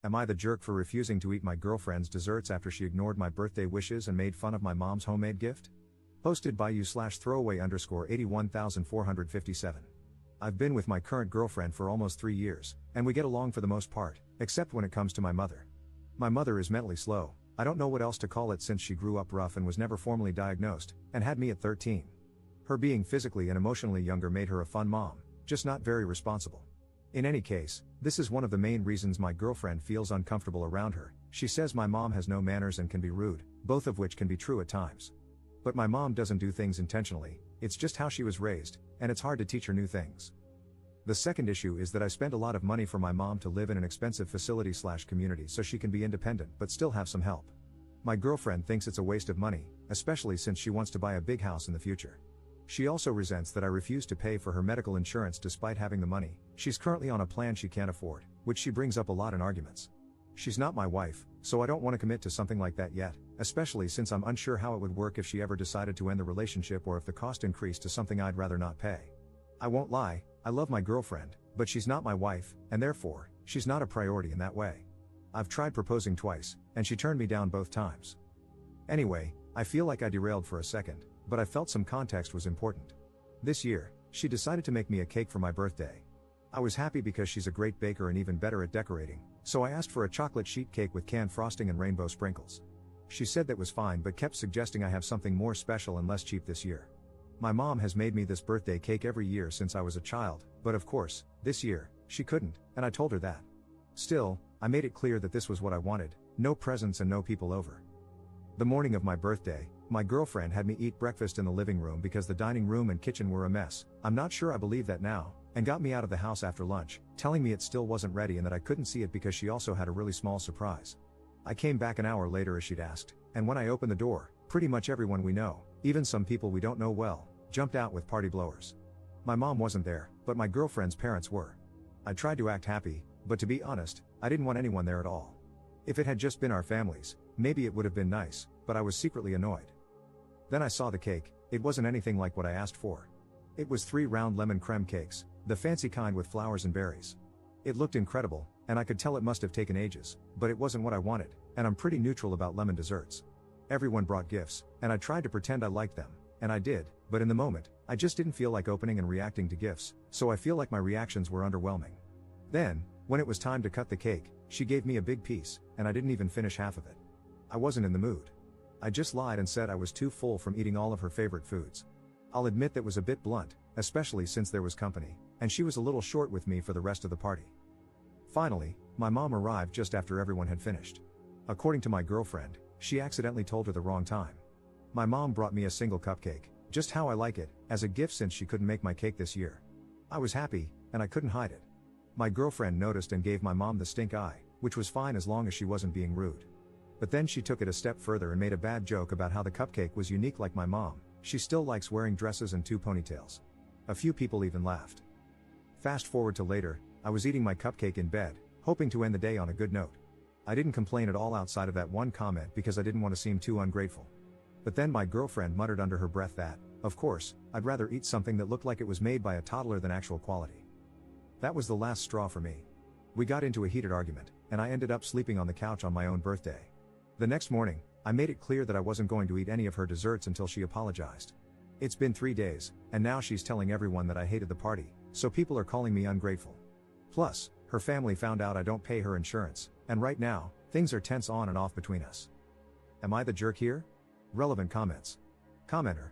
Am I the jerk for refusing to eat my girlfriend's desserts after she ignored my birthday wishes and made fun of my mom's homemade gift? Posted by you/throwaway_81457. I've been with my current girlfriend for almost 3 years, and we get along for the most part, except when it comes to my mother. My mother is mentally slow, I don't know what else to call it since she grew up rough and was never formally diagnosed, and had me at 13. Her being physically and emotionally younger made her a fun mom, just not very responsible. In any case, this is one of the main reasons my girlfriend feels uncomfortable around her. She says my mom has no manners and can be rude, both of which can be true at times. But my mom doesn't do things intentionally, it's just how she was raised, and it's hard to teach her new things. The second issue is that I spend a lot of money for my mom to live in an expensive facility/community so she can be independent but still have some help. My girlfriend thinks it's a waste of money, especially since she wants to buy a big house in the future. She also resents that I refuse to pay for her medical insurance despite having the money. She's currently on a plan she can't afford, which she brings up a lot in arguments. She's not my wife, so I don't want to commit to something like that yet, especially since I'm unsure how it would work if she ever decided to end the relationship or if the cost increased to something I'd rather not pay. I won't lie, I love my girlfriend, but she's not my wife, and therefore, she's not a priority in that way. I've tried proposing twice, and she turned me down both times. Anyway, I feel like I derailed for a second, but I felt some context was important. This year, she decided to make me a cake for my birthday. I was happy because she's a great baker and even better at decorating, so I asked for a chocolate sheet cake with canned frosting and rainbow sprinkles. She said that was fine but kept suggesting I have something more special and less cheap this year. My mom has made me this birthday cake every year since I was a child, but of course, this year, she couldn't, and I told her that. Still, I made it clear that this was what I wanted, no presents and no people over. The morning of my birthday, my girlfriend had me eat breakfast in the living room because the dining room and kitchen were a mess. I'm not sure I believe that now, and got me out of the house after lunch, telling me it still wasn't ready and that I couldn't see it because she also had a really small surprise. I came back an hour later as she'd asked, and when I opened the door, pretty much everyone we know, even some people we don't know well, jumped out with party blowers. My mom wasn't there, but my girlfriend's parents were. I tried to act happy, but to be honest, I didn't want anyone there at all. If it had just been our families, maybe it would have been nice, but I was secretly annoyed. Then I saw the cake. It wasn't anything like what I asked for. It was 3 round lemon creme cakes, the fancy kind with flowers and berries. It looked incredible, and I could tell it must have taken ages, but it wasn't what I wanted, and I'm pretty neutral about lemon desserts. Everyone brought gifts, and I tried to pretend I liked them, and I did, but in the moment, I just didn't feel like opening and reacting to gifts, so I feel like my reactions were underwhelming. Then, when it was time to cut the cake, she gave me a big piece, and I didn't even finish half of it. I wasn't in the mood. I just lied and said I was too full from eating all of her favorite foods. I'll admit that was a bit blunt, especially since there was company, and she was a little short with me for the rest of the party. Finally, my mom arrived just after everyone had finished. According to my girlfriend, she accidentally told her the wrong time. My mom brought me a single cupcake, just how I like it, as a gift since she couldn't make my cake this year. I was happy, and I couldn't hide it. My girlfriend noticed and gave my mom the stink eye, which was fine as long as she wasn't being rude. But then she took it a step further and made a bad joke about how the cupcake was unique like my mom. She still likes wearing dresses and 2 ponytails. A few people even laughed. Fast forward to later, I was eating my cupcake in bed, hoping to end the day on a good note. I didn't complain at all outside of that one comment because I didn't want to seem too ungrateful. But then my girlfriend muttered under her breath that, of course, I'd rather eat something that looked like it was made by a toddler than actual quality. That was the last straw for me. We got into a heated argument, and I ended up sleeping on the couch on my own birthday. The next morning, I made it clear that I wasn't going to eat any of her desserts until she apologized. It's been 3 days, and now she's telling everyone that I hated the party, so people are calling me ungrateful. Plus, her family found out I don't pay her insurance, and right now, things are tense on and off between us. Am I the jerk here? Relevant comments. Commenter.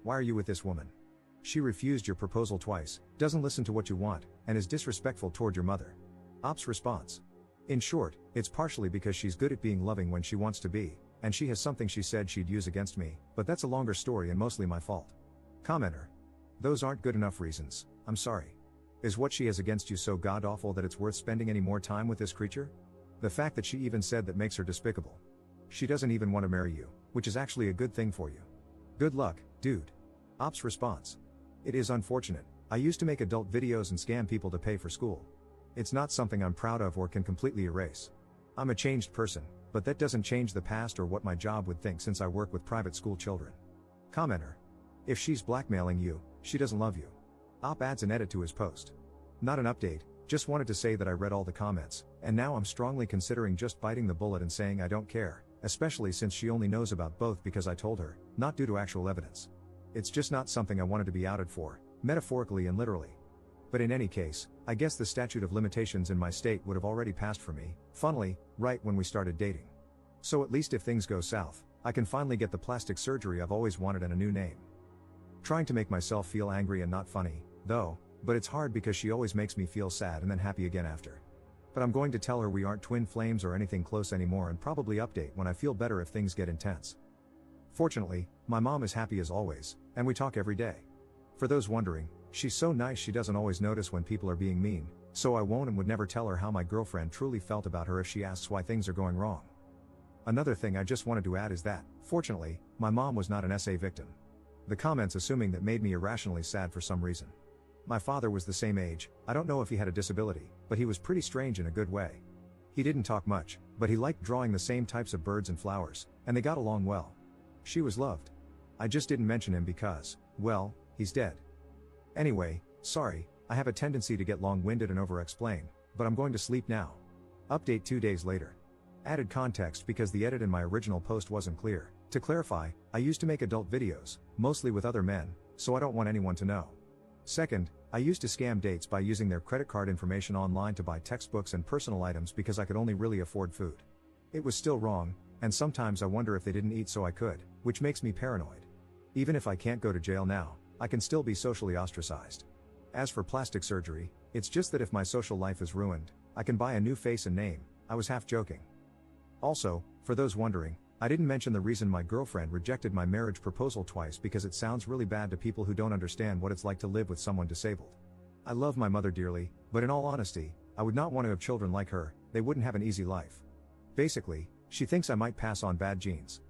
Why are you with this woman? She refused your proposal twice, doesn't listen to what you want, and is disrespectful toward your mother. Ops response. In short, it's partially because she's good at being loving when she wants to be, and she has something she said she'd use against me, but that's a longer story and mostly my fault. Commenter. Those aren't good enough reasons, I'm sorry. Is what she has against you so god-awful that it's worth spending any more time with this creature? The fact that she even said that makes her despicable. She doesn't even want to marry you, which is actually a good thing for you. Good luck, dude. Ops response. It is unfortunate. I used to make adult videos and scam people to pay for school. It's not something I'm proud of or can completely erase. I'm a changed person, but that doesn't change the past or what my job would think since I work with private school children. Commenter. If she's blackmailing you, she doesn't love you. Op adds an edit to his post. Not an update, Just wanted to say that I read all the comments, and now I'm strongly considering just biting the bullet and saying I don't care, especially since she only knows about both because I told her, not due to actual evidence. It's just not something I wanted to be outed for, metaphorically and literally. But in any case, I guess the statute of limitations in my state would have already passed for me, funnily, right when we started dating. So at least if things go south, I can finally get the plastic surgery I've always wanted and a new name. Trying to make myself feel angry and not funny, though, but it's hard because she always makes me feel sad and then happy again after. But I'm going to tell her we aren't twin flames or anything close anymore and probably update when I feel better if things get intense. Fortunately, my mom is happy as always, and we talk every day. For those wondering, she's so nice she doesn't always notice when people are being mean, so I won't and would never tell her how my girlfriend truly felt about her if she asks why things are going wrong. Another thing I just wanted to add is that, fortunately, my mom was not an SA victim. The comments assuming that made me irrationally sad for some reason. My father was the same age, I don't know if he had a disability, but he was pretty strange in a good way. He didn't talk much, but he liked drawing the same types of birds and flowers, and they got along well. She was loved. I just didn't mention him because, well, he's dead. Anyway, sorry, I have a tendency to get long-winded and over-explain, but I'm going to sleep now. Update 2 days later. Added context because the edit in my original post wasn't clear. To clarify, I used to make adult videos, mostly with other men, so I don't want anyone to know. Second, I used to scam dates by using their credit card information online to buy textbooks and personal items because I could only really afford food. It was still wrong, and sometimes I wonder if they didn't eat so I could, which makes me paranoid. Even if I can't go to jail now, I can still be socially ostracized. As for plastic surgery, it's just that if my social life is ruined, I can buy a new face and name. I was half joking. Also, for those wondering, I didn't mention the reason my girlfriend rejected my marriage proposal twice because it sounds really bad to people who don't understand what it's like to live with someone disabled. I love my mother dearly, but in all honesty, I would not want to have children like her. They wouldn't have an easy life. Basically, she thinks I might pass on bad genes.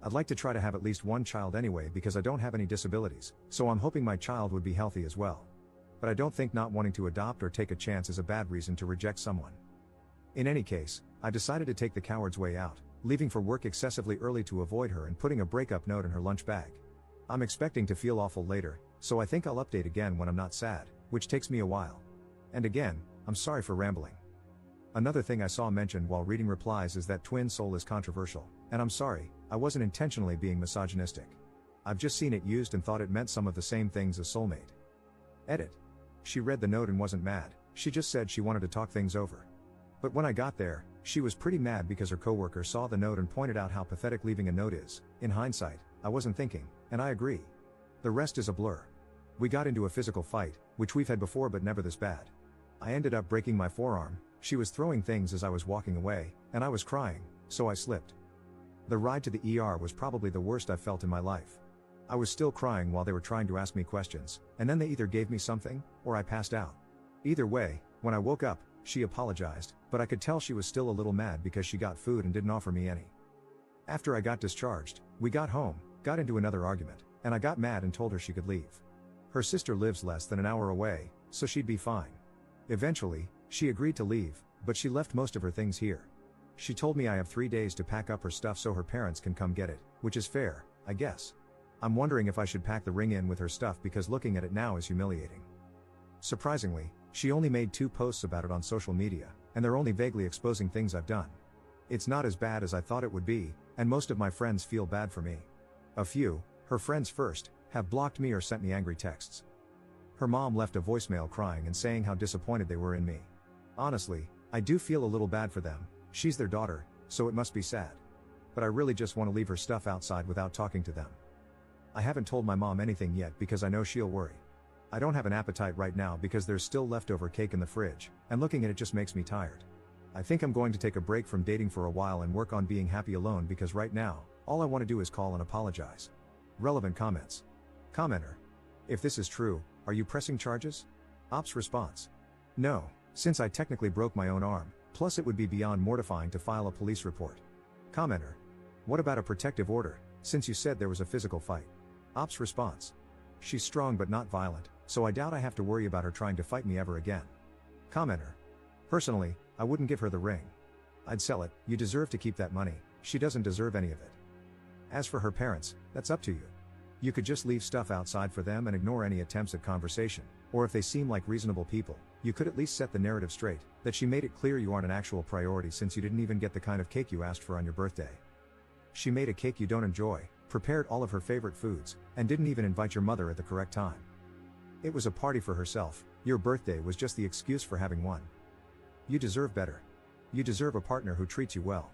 I'd like to try to have at least one child anyway because I don't have any disabilities, so I'm hoping my child would be healthy as well. But I don't think not wanting to adopt or take a chance is a bad reason to reject someone. In any case, I decided to take the coward's way out, leaving for work excessively early to avoid her and putting a breakup note in her lunch bag. I'm expecting to feel awful later, so I think I'll update again when I'm not sad, which takes me a while. And again, I'm sorry for rambling. Another thing I saw mentioned while reading replies is that twin soul is controversial, and I'm sorry, I wasn't intentionally being misogynistic. I've just seen it used and thought it meant some of the same things as soulmate. Edit. She read the note and wasn't mad, she just said she wanted to talk things over. But when I got there, she was pretty mad because her coworker saw the note and pointed out how pathetic leaving a note is. In hindsight, I wasn't thinking, and I agree. The rest is a blur. We got into a physical fight, which we've had before but never this bad. I ended up breaking my forearm, she was throwing things as I was walking away, and I was crying, so I slipped. The ride to the ER was probably the worst I've felt in my life. I was still crying while they were trying to ask me questions, and then they either gave me something, or I passed out. Either way, when I woke up, she apologized, but I could tell she was still a little mad because she got food and didn't offer me any. After I got discharged, we got home, got into another argument, and I got mad and told her she could leave. Her sister lives less than an hour away, so she'd be fine. Eventually, she agreed to leave, but she left most of her things here. She told me I have 3 days to pack up her stuff so her parents can come get it, which is fair, I guess. I'm wondering if I should pack the ring in with her stuff because looking at it now is humiliating. Surprisingly, she only made 2 posts about it on social media, and they're only vaguely exposing things I've done. It's not as bad as I thought it would be, and most of my friends feel bad for me. A few, her friends first, have blocked me or sent me angry texts. Her mom left a voicemail crying and saying how disappointed they were in me. Honestly, I do feel a little bad for them, she's their daughter, so it must be sad. But I really just want to leave her stuff outside without talking to them. I haven't told my mom anything yet because I know she'll worry. I don't have an appetite right now because there's still leftover cake in the fridge, and looking at it just makes me tired. I think I'm going to take a break from dating for a while and work on being happy alone because right now, all I want to do is call and apologize. Relevant comments. Commenter. If this is true, are you pressing charges? Ops response. No, since I technically broke my own arm, plus it would be beyond mortifying to file a police report. Commenter. What about a protective order, since you said there was a physical fight? Ops response. She's strong but not violent, so I doubt I have to worry about her trying to fight me ever again. Commenter. Personally, I wouldn't give her the ring. I'd sell it, you deserve to keep that money, she doesn't deserve any of it. As for her parents, that's up to you. You could just leave stuff outside for them and ignore any attempts at conversation, Or if they seem like reasonable people, you could at least set the narrative straight, that she made it clear you aren't an actual priority since you didn't even get the kind of cake you asked for on your birthday. She made a cake you don't enjoy, prepared all of her favorite foods, and didn't even invite your mother at the correct time. It was a party for herself, your birthday was just the excuse for having one. You deserve better. You deserve a partner who treats you well.